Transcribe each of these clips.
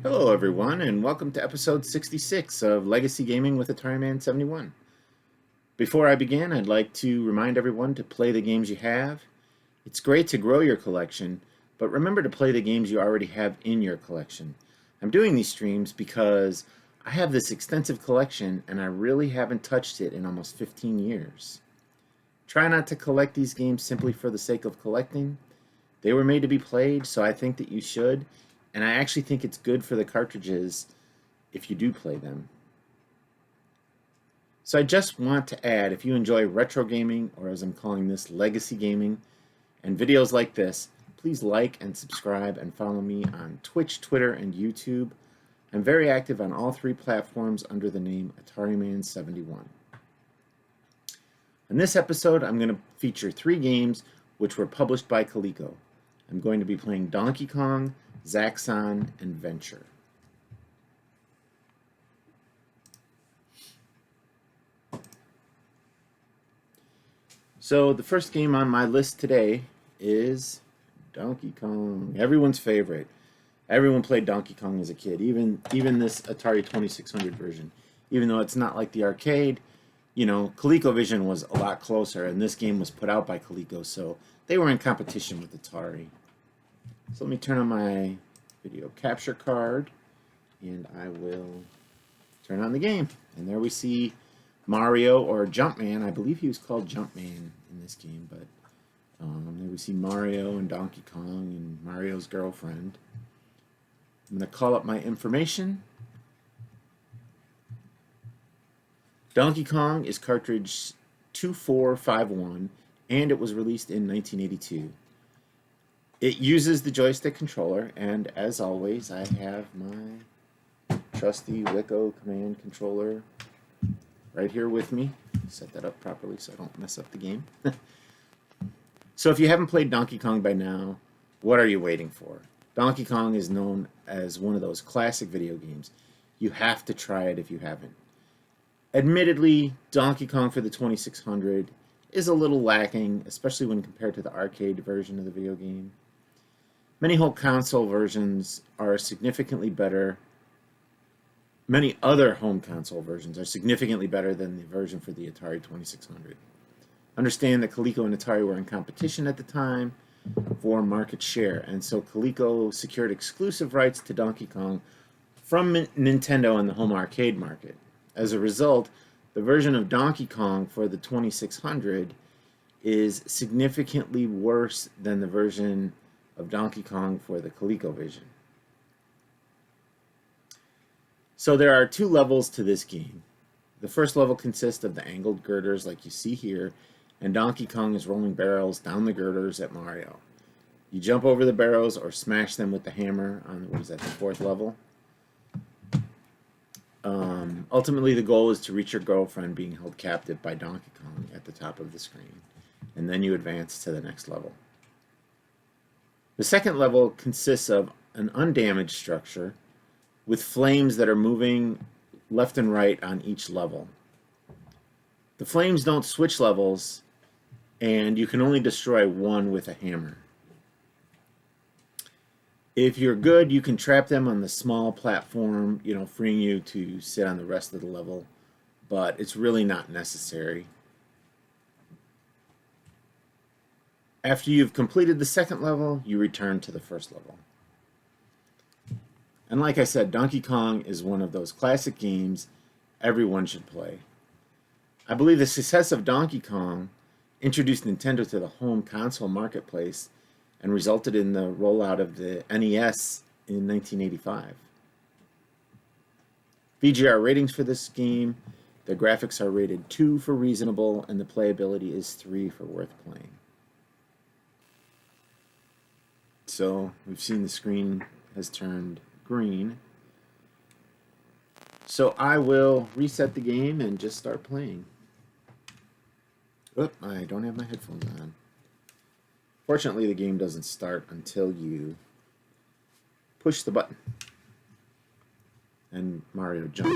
Hello everyone, and welcome to episode 66 of Legacy Gaming with Atari Man 71. Before I begin, I'd like to remind everyone to play the games you have. It's great to grow your collection, but remember to play the games you already have in your collection. I'm doing these streams because I have this extensive collection and I really haven't touched it in almost 15 years. Try not to collect these games simply for the sake of collecting. They were made to be played, so I think that you should. And I actually think it's good for the cartridges if you do play them. So I just want to add, if you enjoy retro gaming, or as I'm calling this, legacy gaming, and videos like this, please like and subscribe and follow me on Twitch, Twitter, and YouTube. I'm very active on all three platforms under the name Atari Man 71. In this episode, I'm going to feature three games which were published by Coleco. I'm going to be playing Donkey Kong, Zaxxon, and Venture. So the first game on my list today is Donkey Kong, everyone's favorite. Everyone played Donkey Kong as a kid, even this Atari 2600 version. Even though it's not like the arcade, you know, ColecoVision was a lot closer, and this game was put out by Coleco, so they were in competition with Atari. So let me turn on my video capture card, and I will turn on the game. And there we see Mario, or Jumpman. I believe he was called Jumpman in this game, but there we see Mario and Donkey Kong and Mario's girlfriend. I'm going to call up my information. Donkey Kong is cartridge 2451, and it was released in 1982. It uses the joystick controller, and as always, I have my trusty Wico command controller right here with me. Set that up properly so I don't mess up the game. So if you haven't played Donkey Kong by now, what are you waiting for? Donkey Kong is known as one of those classic video games. You have to try it if you haven't. Admittedly, Donkey Kong for the 2600 is a little lacking, especially when compared to the arcade version of the video game. Many whole console versions are significantly better. Many other home console versions are significantly better than the version for the Atari 2600. Understand that Coleco and Atari were in competition at the time for market share, and so Coleco secured exclusive rights to Donkey Kong from Nintendo in the home arcade market. As a result, the version of Donkey Kong for the 2600 is significantly worse than the version of Donkey Kong for the ColecoVision. So there are two levels to this game. The first level consists of the angled girders like you see here, and Donkey Kong is rolling barrels down the girders at Mario. You jump over the barrels or smash them with the hammer on, what is that, the fourth level? Ultimately, the goal is to reach your girlfriend being held captive by Donkey Kong at the top of the screen, and then you advance to the next level. The second level consists of an undamaged structure with flames that are moving left and right on each level. The flames don't switch levels, and you can only destroy one with a hammer. If you're good, you can trap them on the small platform, freeing you to sit on the rest of the level, but it's really not necessary. After you've completed the second level, you return to the first level. And like I said, Donkey Kong is one of those classic games everyone should play. I believe the success of Donkey Kong introduced Nintendo to the home console marketplace and resulted in the rollout of the NES in 1985. VGR ratings for this game, the graphics are rated 2 for reasonable, and the playability is 3 for worth playing. So we've seen the screen has turned green. So I will reset the game and just start playing. Oop, I don't have my headphones on. Fortunately, the game doesn't start until you push the button. And Mario jumps.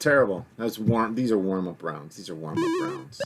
terrible. That's warm. These are warm-up rounds. These are warm-up rounds.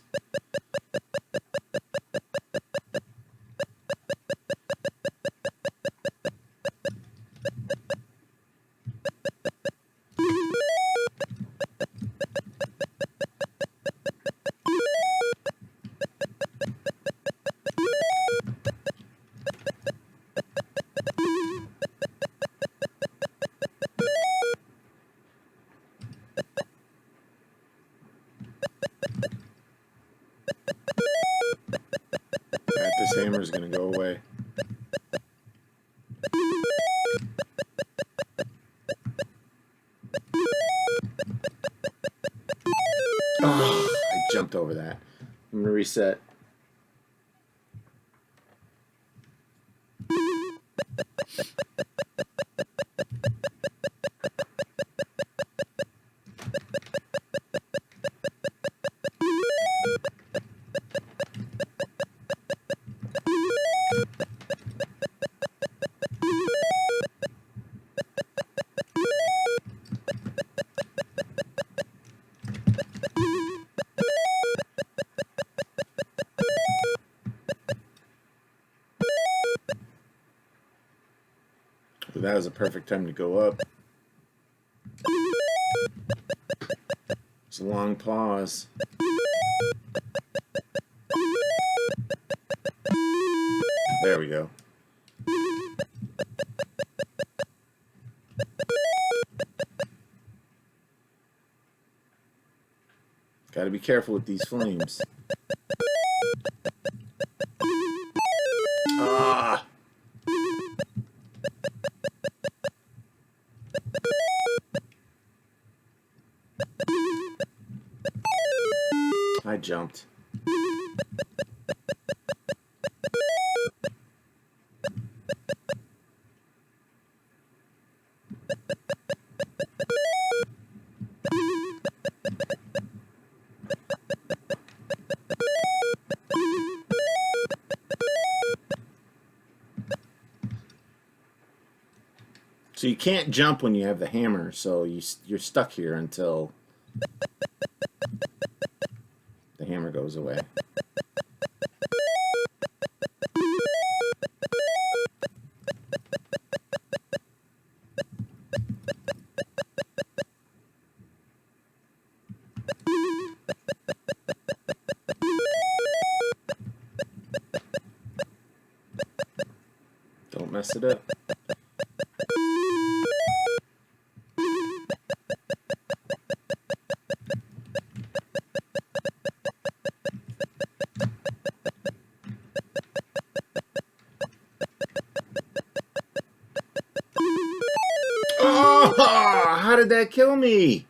This hammer is going to go away. Oh, I jumped over that. I'm going to reset. That was a perfect time to go up. It's a long pause. There we go. Got to be careful with these flames. Ah! I jumped. So you can't jump when you have the hammer, so you're stuck here until the hammer goes away. Don't mess it up. Oh, how did that kill me?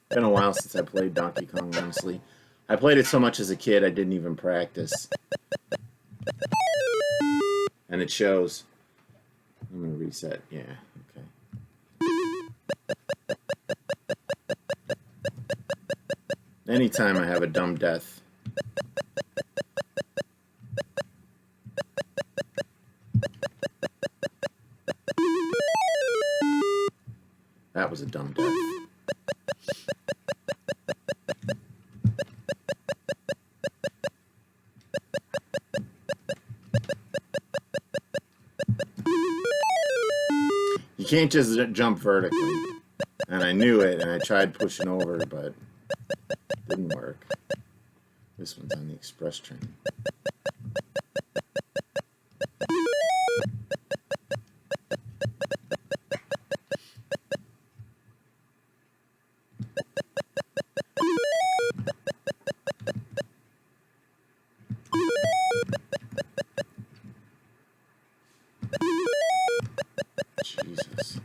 Been a while since I played Donkey Kong, honestly. I played it so much as a kid, I didn't even practice. And it shows. I'm going to reset. Yeah, okay. Anytime I have a dumb death. That was a dumb death. You can't just jump vertically. And I knew it, and I tried pushing over, but it didn't work. This one's on the express train. Jesus.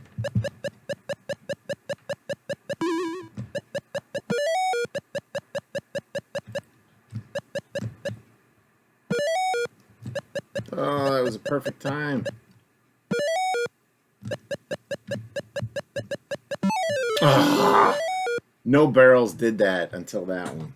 Oh, that was a perfect time. Ah, no barrels did that until that one.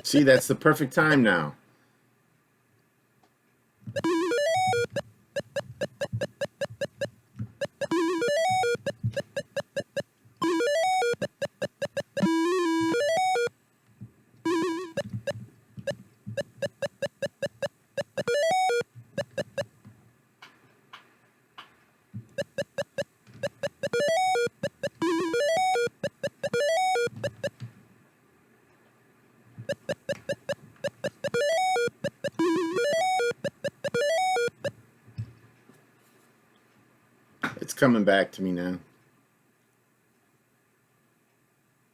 See, that's the perfect time now. It's coming back to me now.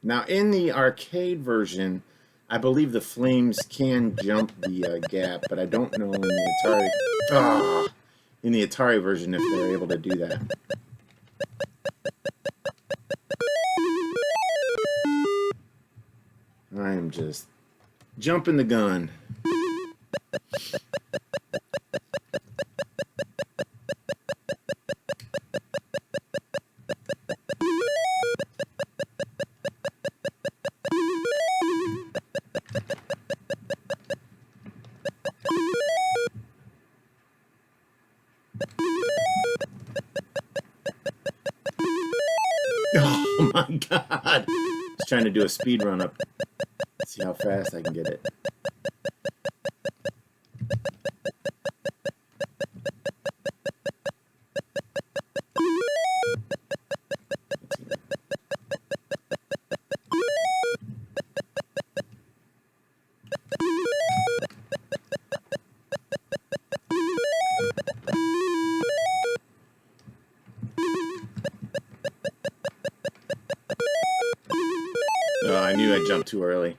Now, in the arcade version, I believe the flames can jump the gap, but I don't know in the Atari. In the Atari version if they're able to do that. I am just jumping the gun. Oh my god! I was trying to do a speed run up. See how fast I can get it. Oh, I knew I jumped too early.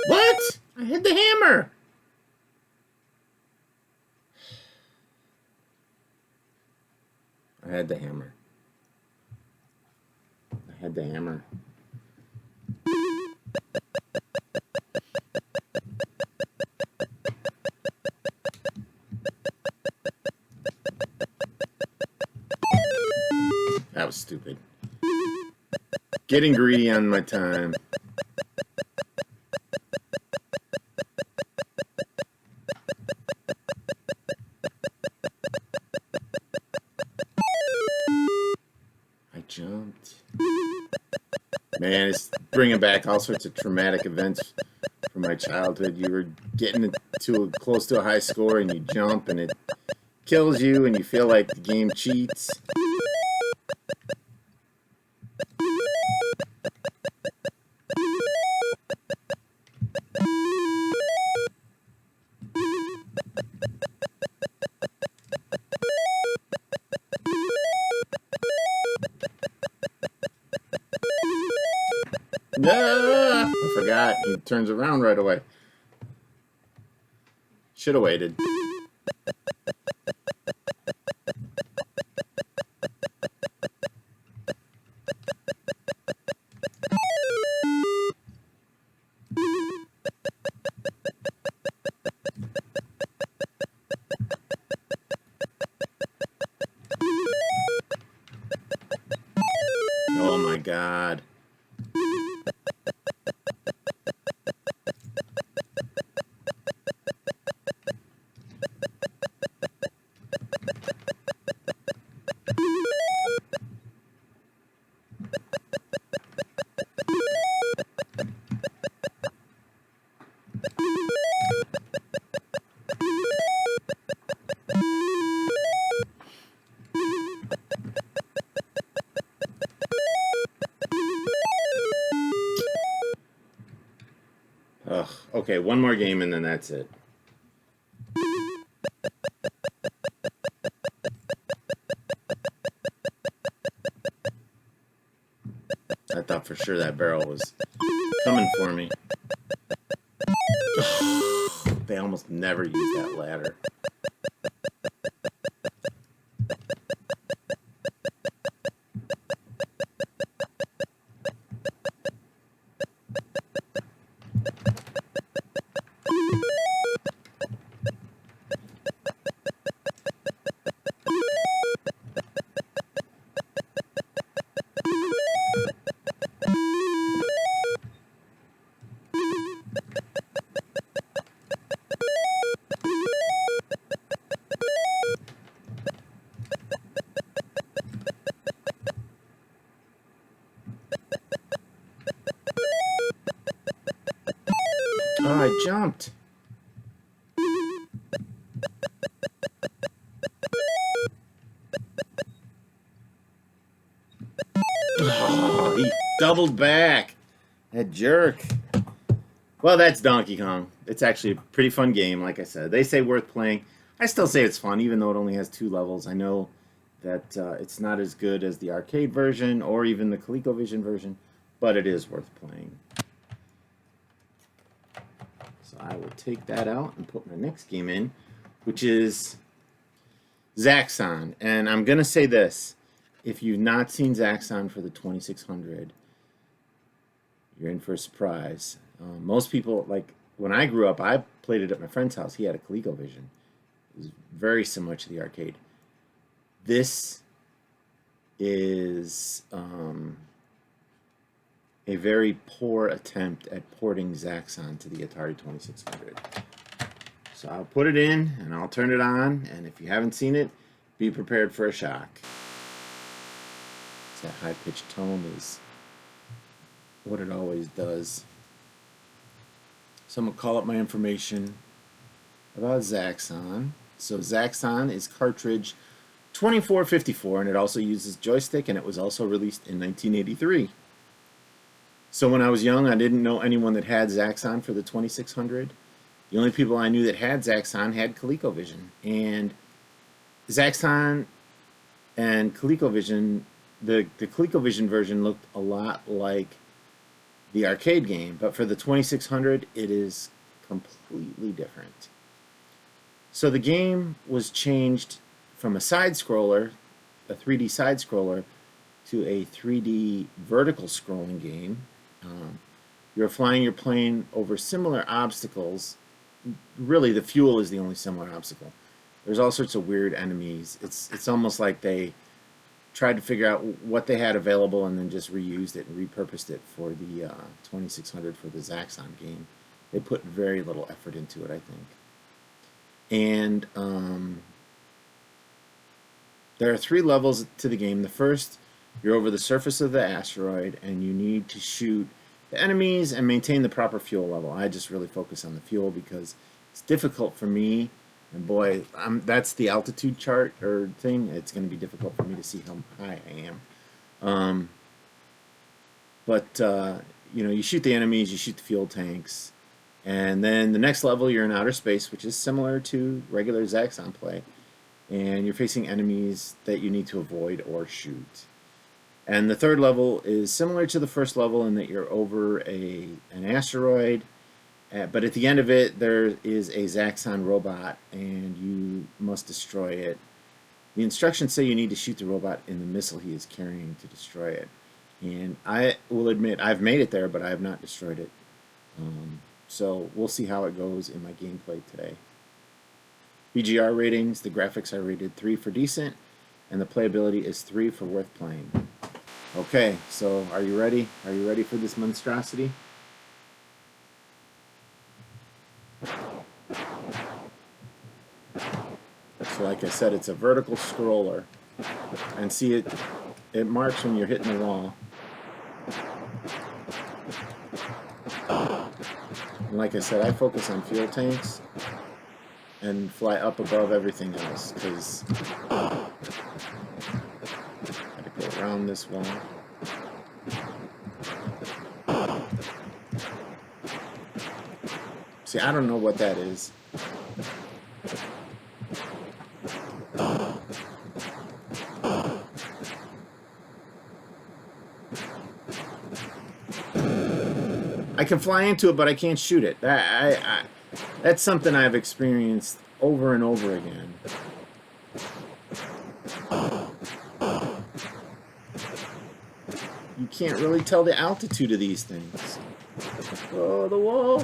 What? I hit the hammer! I had the hammer. I had the hammer. That was stupid. Getting greedy on my time. I jumped. Man, it's bringing back all sorts of traumatic events from my childhood. You were getting close to a high score and you jump and it kills you and you feel like the game cheats. No, I forgot. He turns around right away. Should have waited. Oh my god. Ugh. Okay, one more game and then that's it. I thought for sure that barrel was coming for me. They almost never use that ladder. Oh, I jumped. Oh, he doubled back. That jerk. Well, that's Donkey Kong. It's actually a pretty fun game, like I said. They say worth playing. I still say it's fun, even though it only has 2 levels. I know that it's not as good as the arcade version or even the ColecoVision version, but it is worth playing. So I will take that out and put my next game in, which is Zaxxon. And I'm going to say this. If you've not seen Zaxxon for the 2600, you're in for a surprise. Most people, like when I grew up, I played it at my friend's house. He had a ColecoVision. It was very similar to the arcade. This is a very poor attempt at porting Zaxxon to the Atari 2600. So I'll put it in and I'll turn it on, and if you haven't seen it, be prepared for a shock. That high-pitched tone is what it always does. So I'm going to call up my information about Zaxxon. So Zaxxon is cartridge 2454, and it also uses joystick, and it was also released in 1983. So when I was young, I didn't know anyone that had Zaxxon for the 2600. The only people I knew that had Zaxxon had ColecoVision. And Zaxxon and ColecoVision, the ColecoVision version looked a lot like the arcade game, but for the 2600, it is completely different. So the game was changed from a side-scroller, a 3D side-scroller, to a 3D vertical scrolling game. You're flying your plane over similar obstacles. Really, the fuel is the only similar obstacle. There's all sorts of weird enemies. It's almost like they tried to figure out what they had available and then just reused it and repurposed it for the 2600 for the Zaxxon game. They put very little effort into it, I think. And there are 3 levels to the game. The first, you're over the surface of the asteroid, and you need to shoot the enemies and maintain the proper fuel level. I just really focus on the fuel because it's difficult for me. And boy, that's the altitude chart or thing. It's going to be difficult for me to see how high I am. You know, you shoot the enemies, you shoot the fuel tanks, and then the next level you're in outer space, which is similar to regular Zaxxon play, and you're facing enemies that you need to avoid or shoot. And the third level is similar to the first level in that you're over an asteroid. But at the end of it, there is a Zaxxon robot, and you must destroy it. The instructions say you need to shoot the robot in the missile he is carrying to destroy it. And I will admit, I've made it there, but I have not destroyed it. So we'll see how it goes in my gameplay today. BGR ratings, the graphics are rated 3 for decent, and the playability is 3 for worth playing. Okay, so are you ready? Are you ready for this monstrosity? So like I said, it's a vertical scroller. And see, it marks when you're hitting the wall. And like I said, I focus on fuel tanks and fly up above everything else because I had to go around this wall. See, I don't know what that is. I can fly into it, but I can't shoot it. That's something I've experienced over and over again. You can't really tell the altitude of these things. Oh, the wall.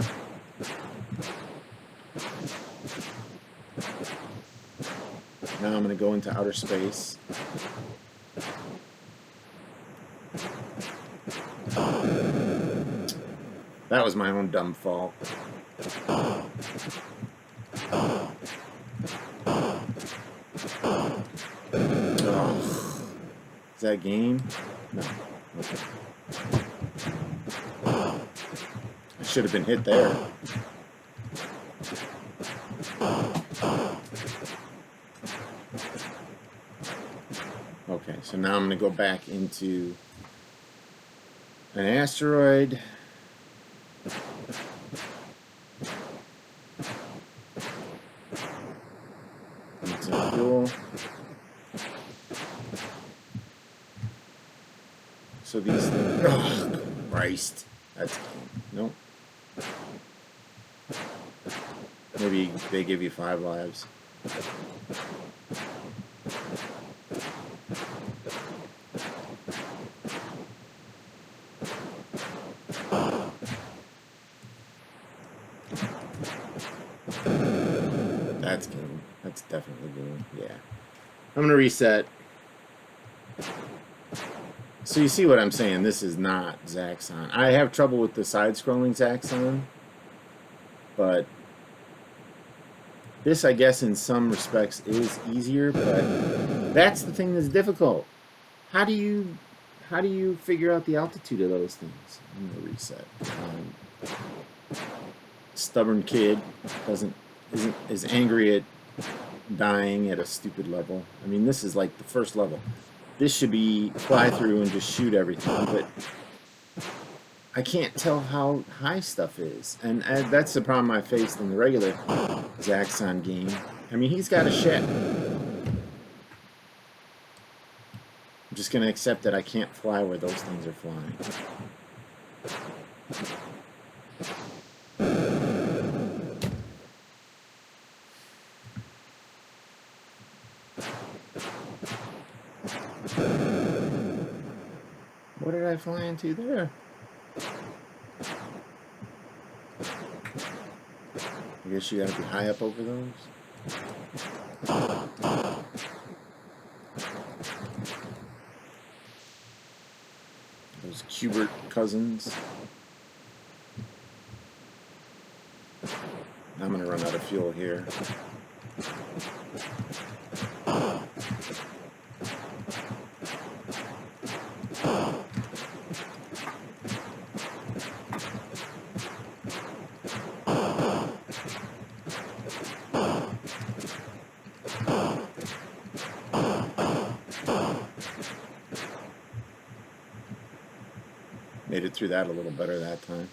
Now I'm going to go into outer space. That was my own dumb fault. Oh. Is that game? No. Okay. I should have been hit there. So now I'm going to go back into an asteroid. Need some fuel. So these things. Oh, Christ. That's. Nope. Maybe they give you 5 lives. That's good. That's definitely good. Yeah. I'm going to reset. So you see what I'm saying? This is not Zaxxon. I have trouble with the side-scrolling Zaxxon, but this, I guess, in some respects is easier, but that's the thing that's difficult. How do you figure out the altitude of those things? I'm going to reset. Stubborn kid isn't as angry at dying at a stupid level. I mean, this is like the first level. This should be fly through and just shoot everything, but I can't tell how high stuff is. And that's the problem I faced in the regular Zaxxon game. I mean, he's got a ship. I'm just going to accept that I can't fly where those things are flying. What did I fly into there? I guess you gotta be high up over those. Those Cubert cousins. I'm gonna run out of fuel here. Made it through that a little better that time.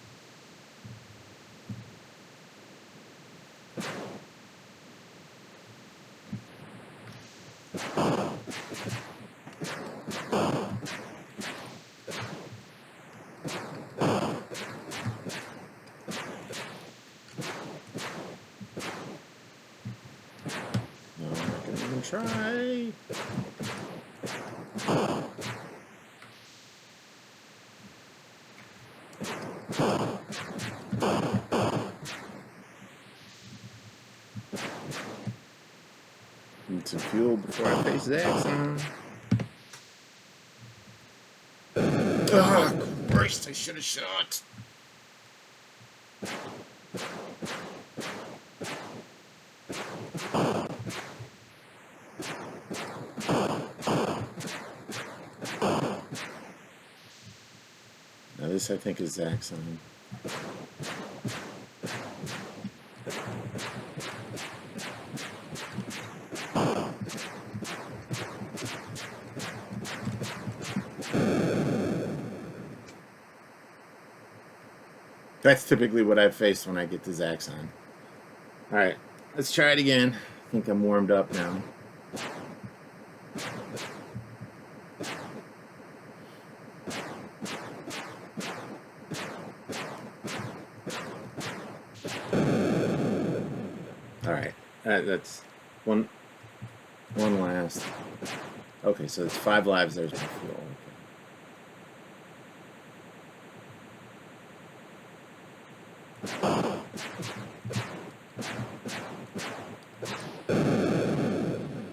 No, I'm not gonna even try. Need some fuel before I face Zaxxon. Oh, Christ, I should have shot. Now this, I think, is Zaxxon. That's typically what I've faced when I get to Zaxxon. Alright, let's try it again. I think I'm warmed up now. Alright, that's one last. Okay, so it's 5 lives. There's my fuel.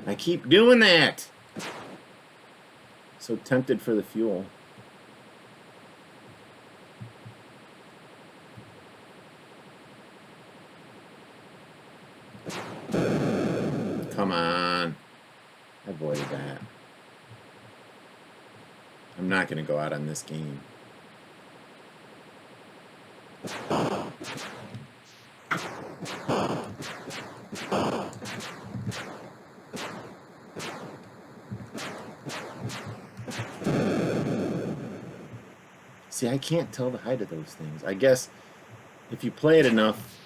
I keep doing that. So tempted for the fuel. Come on. I avoided that. I'm not going to go out on this game. See, I can't tell the height of those things. I guess if you play it enough,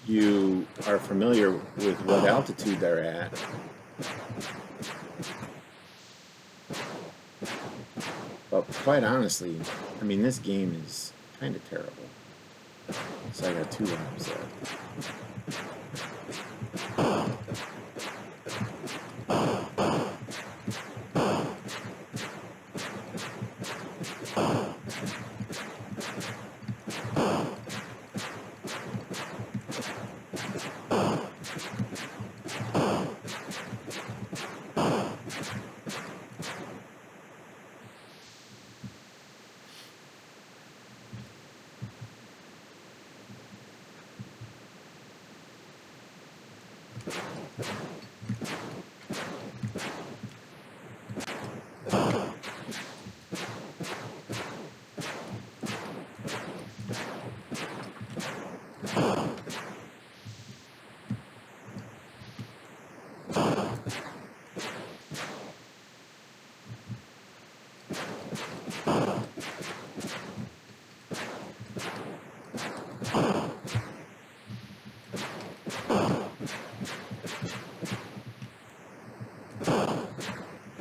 you are familiar with what altitude they're at. But quite honestly, I mean, this game is kind of terrible. So I got 2 laps left.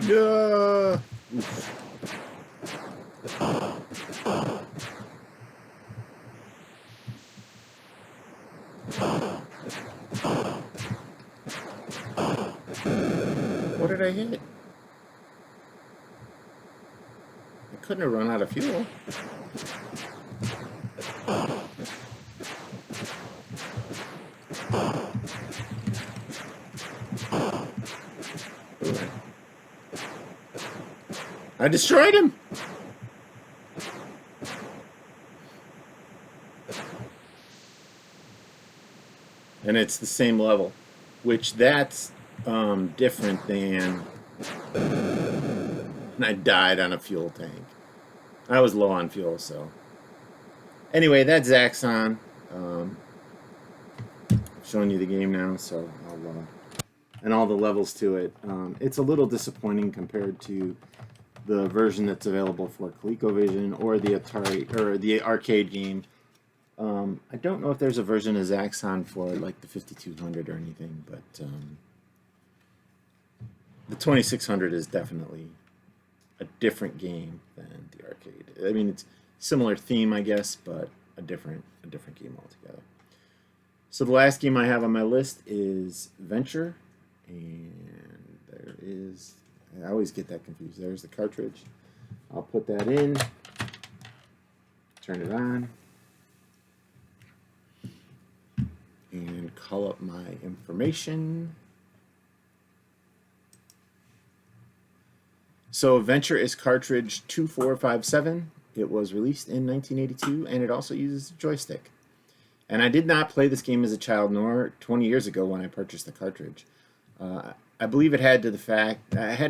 Yeah. What did I hit? I couldn't have run out of fuel. I destroyed him. And it's the same level, which that's different than. And I died on a fuel tank. I was low on fuel, so. Anyway, that's Zaxxon. Showing you the game now, so I'll and all the levels to it. It's a little disappointing compared to the version that's available for ColecoVision or the Atari or the arcade game. I don't know if there's a version of Zaxxon for like the 5200 or anything, but the 2600 is definitely a different game than the arcade. I mean, it's similar theme, I guess, but a different game altogether. So the last game I have on my list is Venture, and there is. I always get that confused. There's the cartridge. I'll put that in. Turn it on. And call up my information. So Venture is cartridge 2457. It was released in 1982, and it also uses a joystick. And I did not play this game as a child, nor 20 years ago when I purchased the cartridge. I believe it had to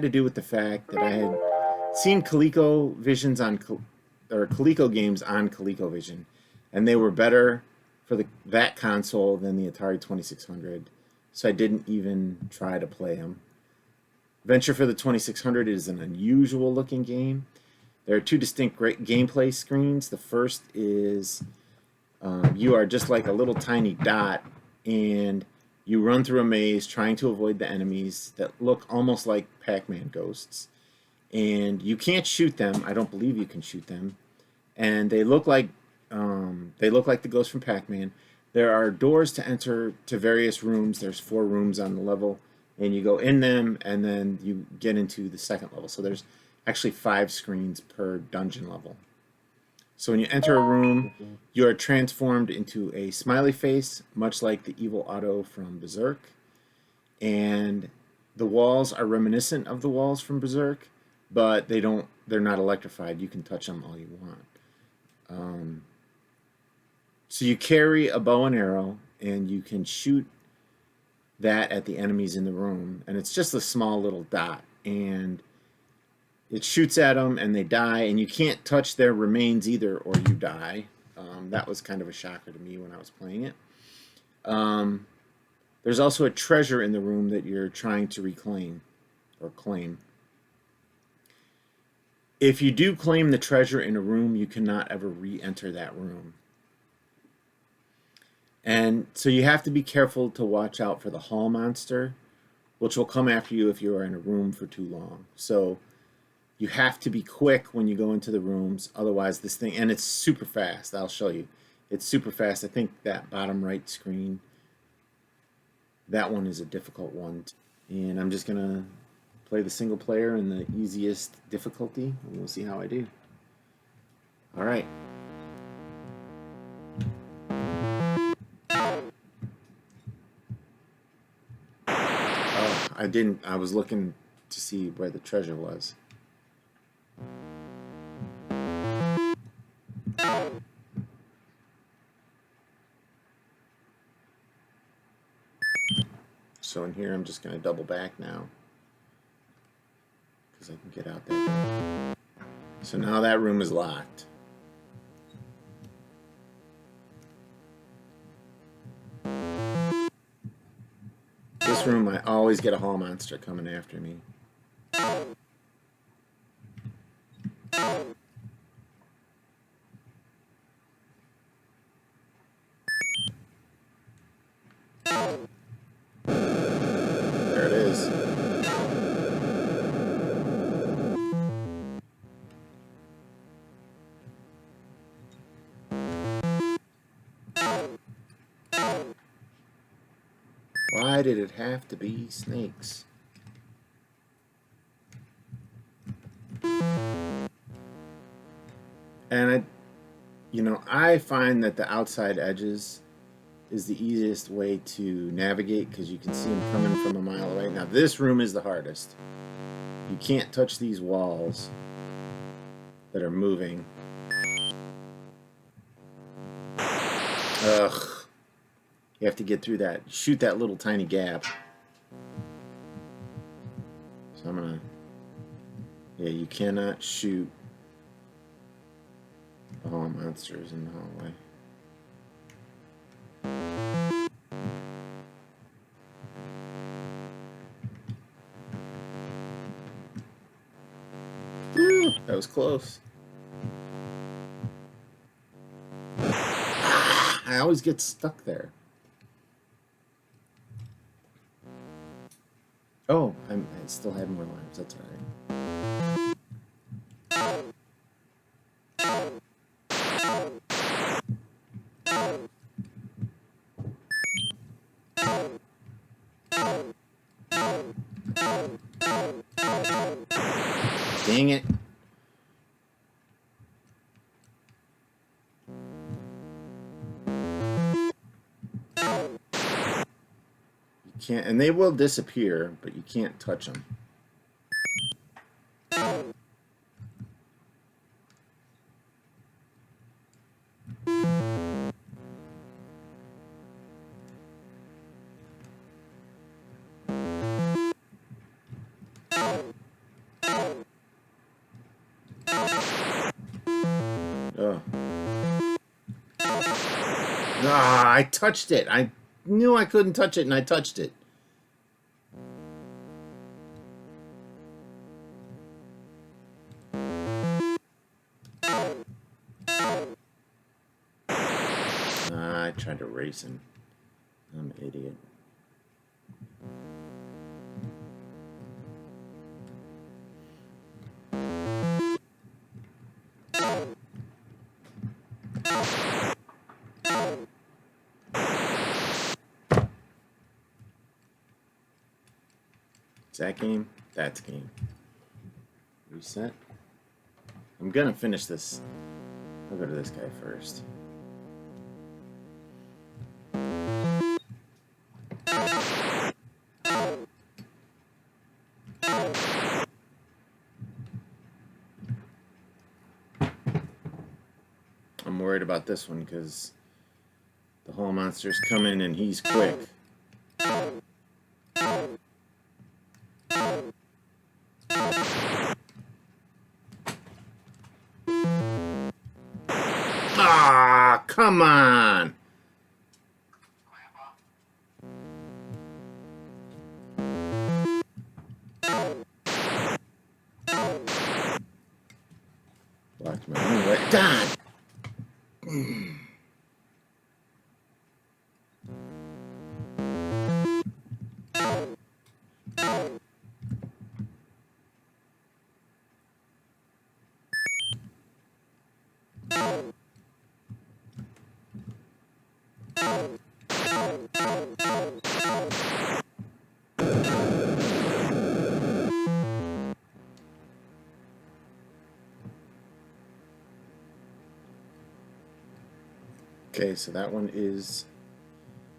do with the fact that I had seen Coleco visions on Coleco games on ColecoVision, and they were better for that console than the Atari 2600. So I didn't even try to play them. Venture for the 2600 is an unusual looking game. There are 2 distinct great gameplay screens. The first is you are just like a little tiny dot, and you run through a maze trying to avoid the enemies that look almost like Pac-Man ghosts. And you can't shoot them. I don't believe you can shoot them. And they look like the ghosts from Pac-Man. There are doors to enter to various rooms. There's 4 rooms on the level, and you go in them, and then you get into the second level. So there's actually 5 screens per dungeon level. So when you enter a room, you are transformed into a smiley face, much like the evil Otto from Berserk. And the walls are reminiscent of the walls from Berserk, but they're not electrified. You can touch them all you want. So you carry a bow and arrow, and you can shoot that at the enemies in the room. And it's just a small little dot. And it shoots at them, and they die, and you can't touch their remains either, or you die. That was kind of a shocker to me when I was playing it. There's also a treasure in the room that you're trying to reclaim or claim. If you do claim the treasure in a room, you cannot ever re-enter that room. And so you have to be careful to watch out for the hall monster, which will come after you if you are in a room for too long. So you have to be quick when you go into the rooms. Otherwise, this thing, and it's super fast. I'll show you. It's super fast. I think that bottom right screen, that one is a difficult one. And I'm just going to play the single player in the easiest difficulty, and we'll see how I do. All right. Oh, I didn't. I was looking to see where the treasure was. So in here, I'm just going to double back now because I can get out there. So now that room is locked. This room, I always get a hall monster coming after me. There it is. Why did it have to be snakes? And I find that the outside edges is the easiest way to navigate because you can see them coming from a mile away. Now this room is the hardest. You can't touch these walls that are moving. Ugh. You have to get through that, shoot that little tiny gap. So I'm gonna, yeah, you cannot shoot the hall monsters in the hallway. Woo, that was close. I always get stuck there. Oh, I still have more lives. That's all right. Dang it. You can't, and they will disappear, but you can't touch them. Oh. Ah, I touched it. I knew I couldn't touch it, and I touched it. I tried to race him. I'm an idiot. Is that game? That's game. Reset. I'm gonna finish this. I'll go to this guy first. I'm worried about this one because the hall monster's coming and he's quick. Ah, come on! my own way. God! Okay, so that one is...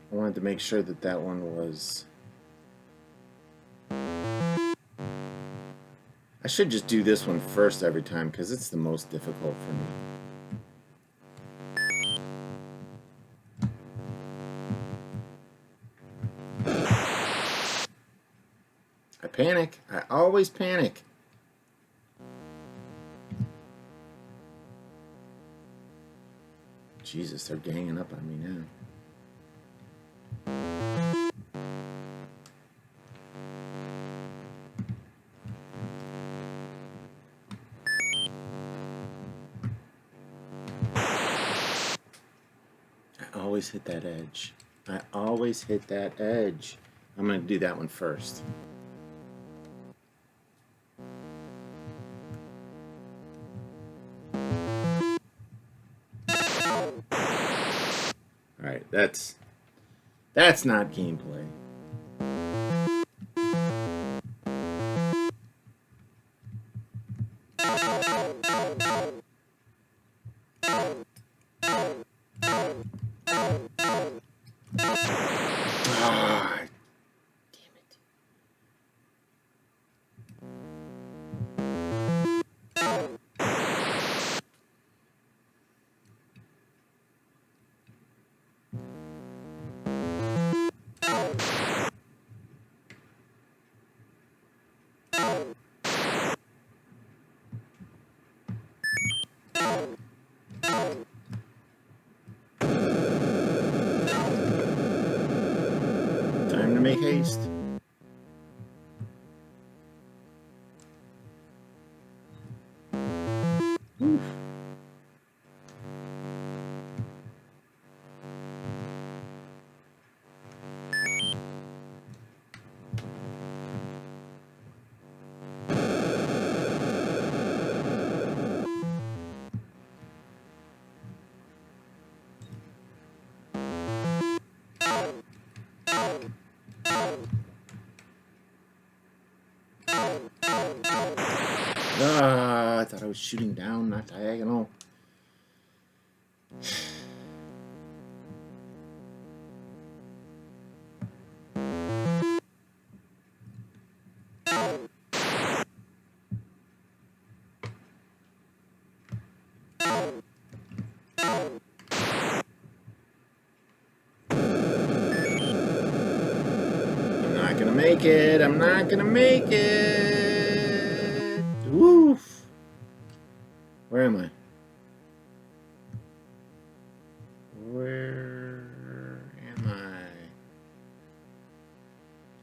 I wanted to make sure that that one was... I should just do this one first every time because it's the most difficult for me. I panic. I always panic. Jesus, they're ganging up on me now. I always hit that edge. I always hit that edge. I'm going to do that one first. Alright, that's not gameplay. Ah, damn it. Time to make haste. Oof. Ah, I thought I was shooting down, not diagonal. I'm not gonna make it. I'm not gonna make it. Woof. Where am I? Where am I?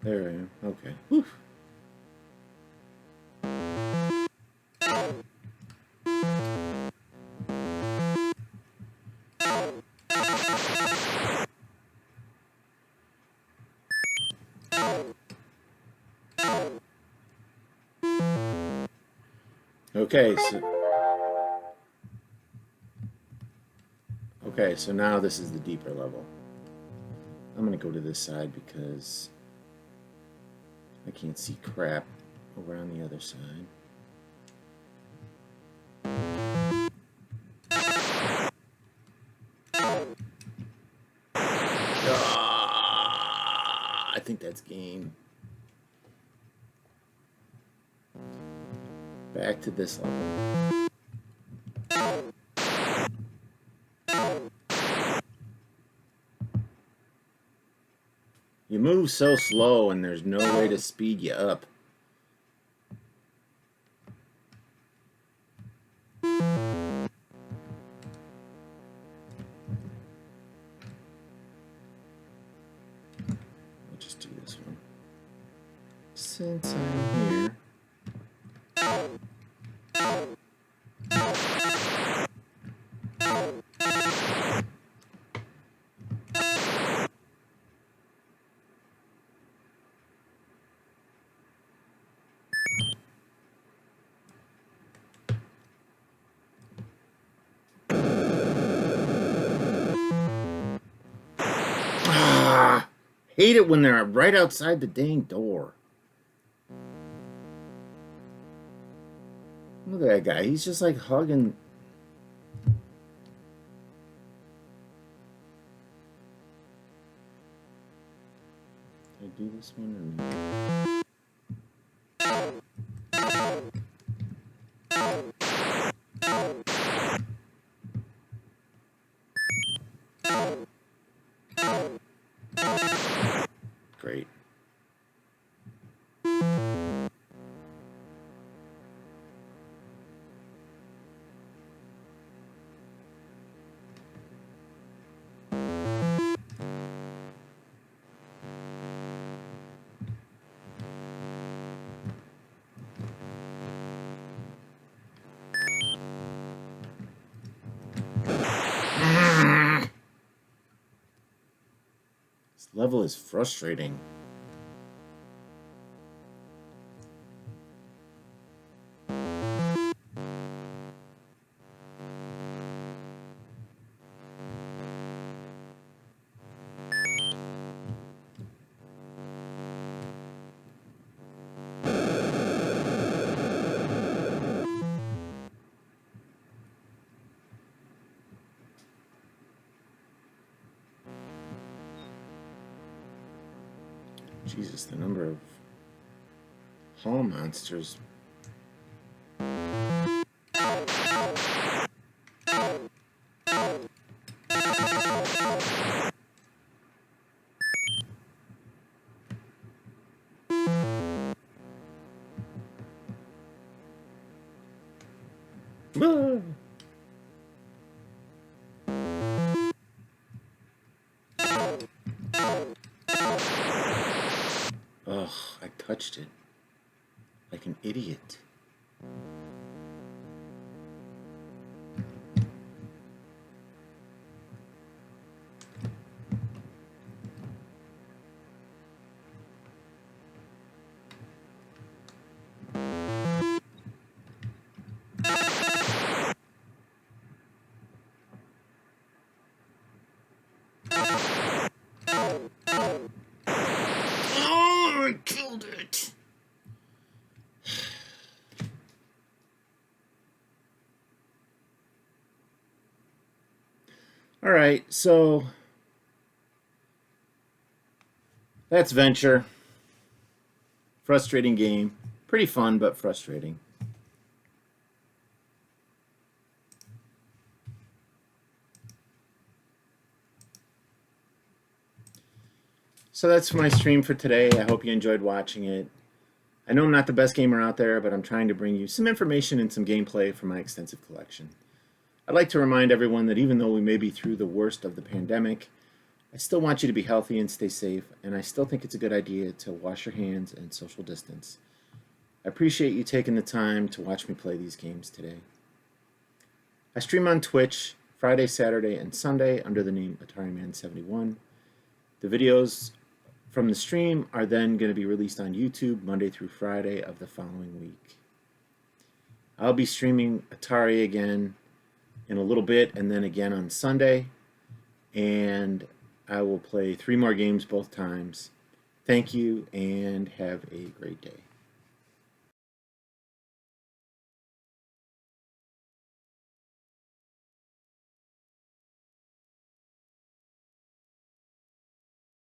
There I am. Okay. Woof. Okay, so now this is the deeper level. I'm gonna go to this side because I can't see crap over on the other side. Ah, I think that's game. Back to this level. You move so slow and there's no way to speed you up. I'll just do this one. Since I'm here. Hate it when they're right outside the dang door. Look at that guy. He's just like hugging. Did I do this one or no? Great. This level is frustrating. Jesus, the number of hall monsters. Ah. Ugh, I touched it like an idiot. Oh, I killed it. All right, so that's Venture. Frustrating game. Pretty fun, but frustrating. So that's my stream for today. I hope you enjoyed watching it. I know I'm not the best gamer out there, but I'm trying to bring you some information and some gameplay from my extensive collection. I'd like to remind everyone that even though we may be through the worst of the pandemic, I still want you to be healthy and stay safe, and I still think it's a good idea to wash your hands and social distance. I appreciate you taking the time to watch me play these games today. I stream on Twitch Friday, Saturday, and Sunday under the name AtariMan71. The videos from the stream are then going to be released on YouTube Monday through Friday of the following week. I'll be streaming Atari again in a little bit and then again on Sunday, and I will play 3 more games both times. Thank you and have a great day.